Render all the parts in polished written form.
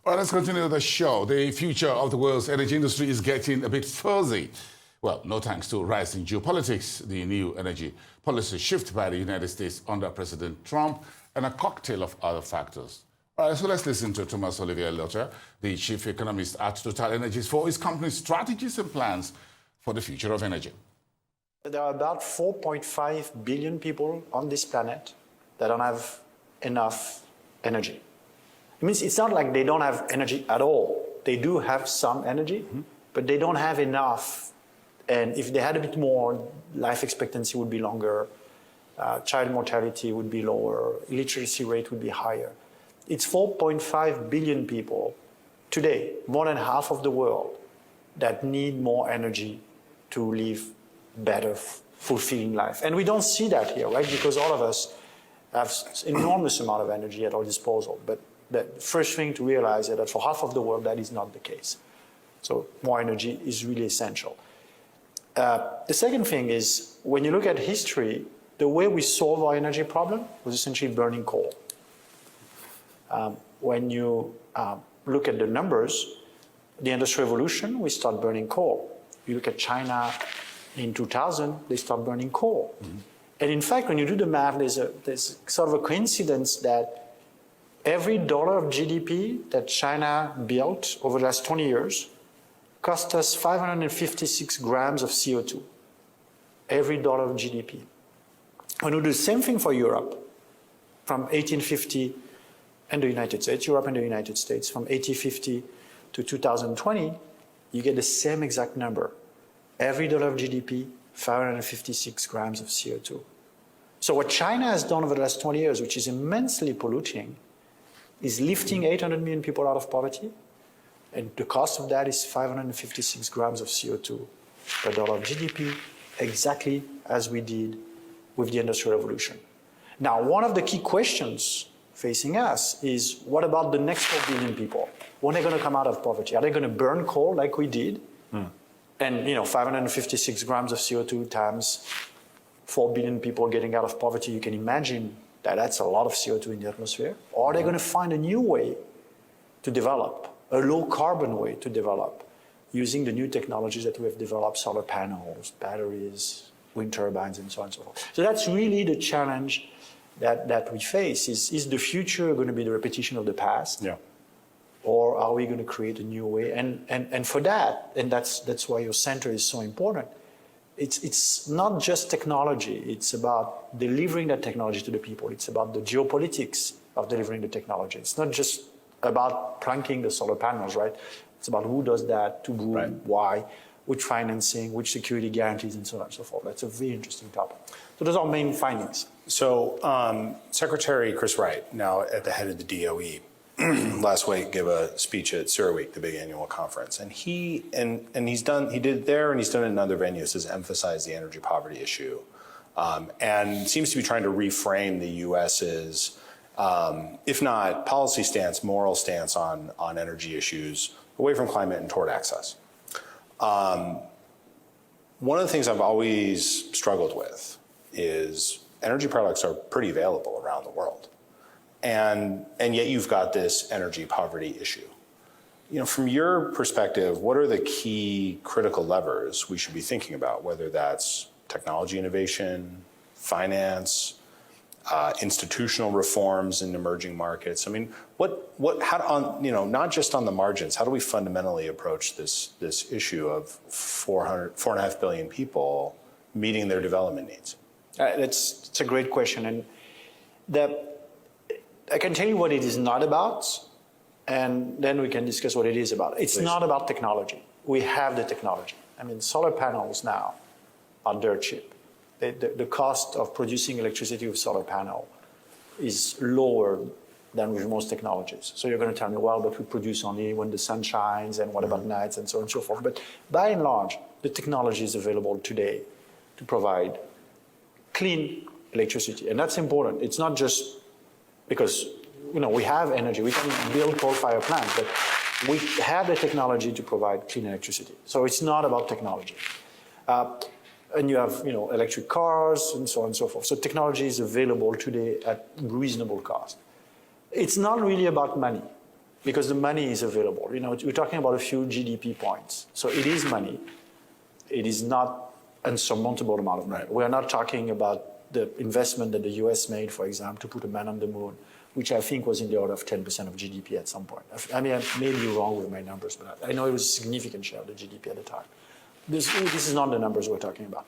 Well, let's continue the show. The future of the world's energy industry is getting a bit fuzzy. Well, no thanks to rising geopolitics, the new energy policy shift by the United States under President Trump, and a cocktail of other factors. All right, so let's listen to Thomas Olivier Lotter, the chief economist at TotalEnergies, for his company's strategies and plans for the future of energy. There are about 4.5 billion people on this planet that don't have enough energy. It means it's not like they don't have energy at all. They do have some energy, but they don't have enough. And if they had a bit more, life expectancy would be longer, child mortality would be lower, literacy rate would be higher. It's 4.5 billion people today, more than half of the world, that need more energy to live better, fulfilling life. And we don't see that here, right? Because all of us have an enormous amount of energy at our disposal. But the first thing to realize is that for half of the world, that is not the case. So more energy is really essential. The second thing is, when you look at history, the way we solve our energy problem was essentially burning coal. When you look at the numbers, the Industrial Revolution, we start burning coal. You look at China in 2000, they start burning coal. And in fact, when you do the math, there's sort of a coincidence that every dollar of GDP that China built over the last 20 years cost us 556 grams of CO2. Every dollar of GDP. When we do the same thing for Europe, from 1850 and the United States, Europe and the United States, from 1850 to 2020, you get the same exact number. Every dollar of GDP, 556 grams of CO2. So what China has done over the last 20 years, which is immensely polluting, is lifting 800 million people out of poverty. And the cost of that is 556 grams of CO2 per dollar of GDP, exactly as we did with the Industrial Revolution. Now, one of the key questions facing us is, what about the next 4 billion people? When are they going to come out of poverty? Are they going to burn coal like we did? And 556 grams of CO2 times 4 billion people getting out of poverty, you can imagine that that's a lot of CO2 in the atmosphere. Or are they going to find a new way to develop, a low carbon way to develop, using the new technologies that we have developed, solar panels, batteries, wind turbines, and so on and so forth. So that's really the challenge that we face. Is the future going to be the repetition of the past? Yeah. Or are we going to create a new way? And for that, and that's why your center is so important, it's not just technology. It's about delivering that technology to the people. It's about the geopolitics of delivering the technology. It's not just about plunking the solar panels, right? It's about who does that, to whom, right, why, which financing, which security guarantees, and so on and so forth. That's a very interesting topic. So those are main findings. So Secretary Chris Wright, now at the head of the DOE, last week gave a speech at CERAWeek, the big annual conference, and he did there, and he's done it in other venues, has emphasized the energy poverty issue, and seems to be trying to reframe the U.S.'s, if not policy stance, moral stance on energy issues away from climate and toward access. One of the things I've always struggled with is energy products are pretty available around the world. And yet you've got this energy poverty issue. From your perspective, what are the key critical levers we should be thinking about, whether that's technology innovation, finance, institutional reforms in emerging markets? I mean, not just on the margins, how do we fundamentally approach this issue of 4.5 billion people meeting their development needs? It's a great question. And I can tell you what it is not about, and then we can discuss what it is about. It's not about technology. We have the technology. I mean, solar panels now are dirt cheap. The cost of producing electricity with solar panel is lower than with most technologies. So you're going to tell me, well, but we produce only when the sun shines, and what about nights, and so on and so forth. But by and large, the technology is available today to provide clean electricity. And that's important. It's not just because we have energy. We can build coal-fired plants, but we have the technology to provide clean electricity. So it's not about technology. And you have electric cars and so on and so forth. So technology is available today at reasonable cost. It's not really about money. because the money is available. You know, we're talking about a few GDP points. So it is money. It is not unsurmountable amount of money. Right. We're not talking about the investment that the US made, for example, to put a man on the moon, which I think was in the order of 10% of GDP at some point. I mean, I may be wrong with my numbers, but I know it was a significant share of the GDP at the time. This is not the numbers we're talking about.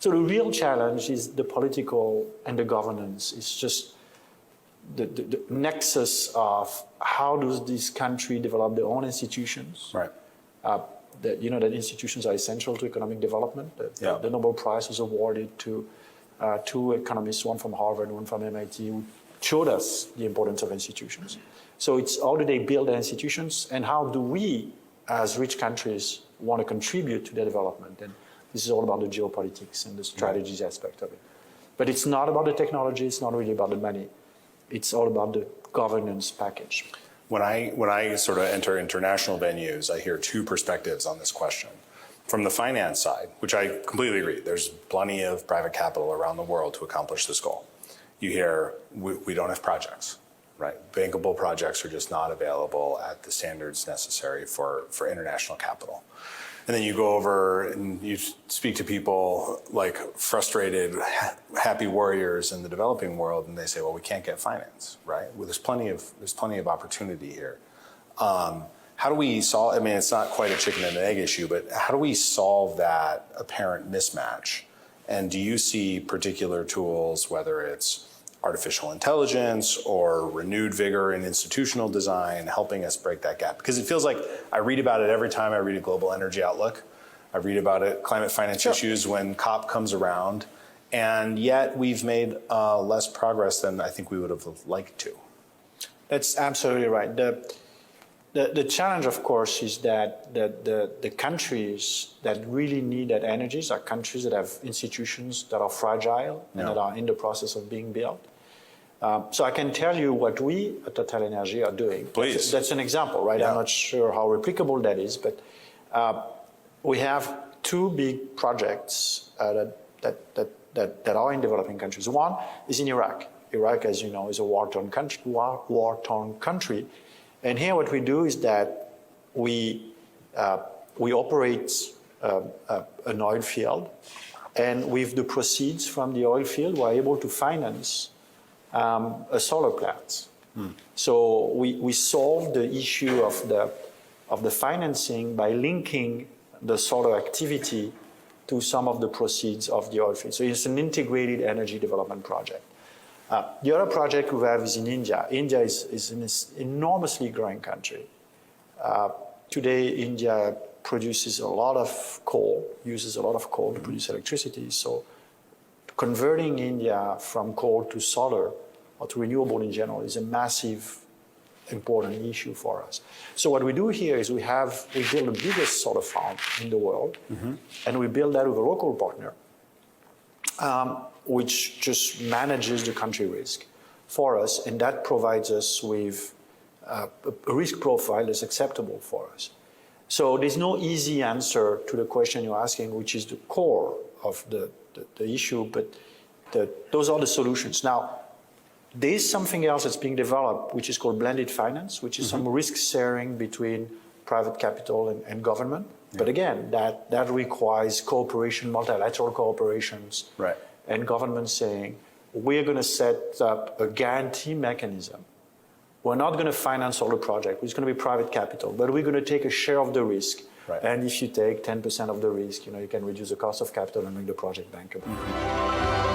So the real challenge is the political and the governance. It's just the nexus of how does this country develop their own institutions. Right. That institutions are essential to economic development. The Nobel Prize was awarded to two economists, one from Harvard, one from MIT, who showed us the importance of institutions. So it's how do they build their institutions, and how do we, as rich countries, want to contribute to their development? And this is all about the geopolitics and the strategies aspect of it. But it's not about the technology. It's not really about the money. It's all about the governance package. When I sort of enter international venues, I hear two perspectives on this question. From the finance side, which I completely agree, there's plenty of private capital around the world to accomplish this goal. You hear, we don't have projects, right? Bankable projects are just not available at the standards necessary for international capital. And then you go over and you speak to people like frustrated, happy warriors in the developing world, and they say, well, we can't get finance, right? Well, there's plenty of opportunity here. How do we solve, I mean, it's not quite a chicken and an egg issue, but how do we solve that apparent mismatch? And do you see particular tools, whether it's artificial intelligence or renewed vigor in institutional design, helping us break that gap? Because it feels like I read about it every time I read a global energy outlook. I read about it, climate finance issues when COP comes around, and yet we've made less progress than I think we would have liked to. That's absolutely right. The challenge, of course, is that the countries that really need that energies are countries that have institutions that are fragile and that are in the process of being built. So I can tell you what we at TotalEnergies are doing. Please. That's an example, right? Yeah. I'm not sure how replicable that is, but we have two big projects that are in developing countries. One is in Iraq. Iraq, as you know, is a war-torn country. And here what we do is that we operate an oil field, and with the proceeds from the oil field, we're able to finance a solar plant. So we solve the issue of the financing by linking the solar activity to some of the proceeds of the oil field. So it's an integrated energy development project. The other project we have is in India. India is an enormously growing country. Today, India produces a lot of coal, uses a lot of coal to produce electricity. So converting India from coal to solar or to renewable in general is a massive, important issue for us. So what we do here is we build the biggest solar farm in the world, and we build that with a local partner, which just manages the country risk for us, and that provides us with a risk profile that's acceptable for us. So there's no easy answer to the question you're asking, which is the core of the issue, but those are the solutions. Now, there is something else that's being developed, which is called blended finance, which is some risk sharing between private capital and government. Yeah. But again, that requires cooperation, multilateral cooperations, right, and governments saying, we're going to set up a guarantee mechanism. We're not going to finance all the project. It's going to be private capital, but we're going to take a share of the risk. Right. And if you take 10% of the risk, you can reduce the cost of capital and make the project bankable.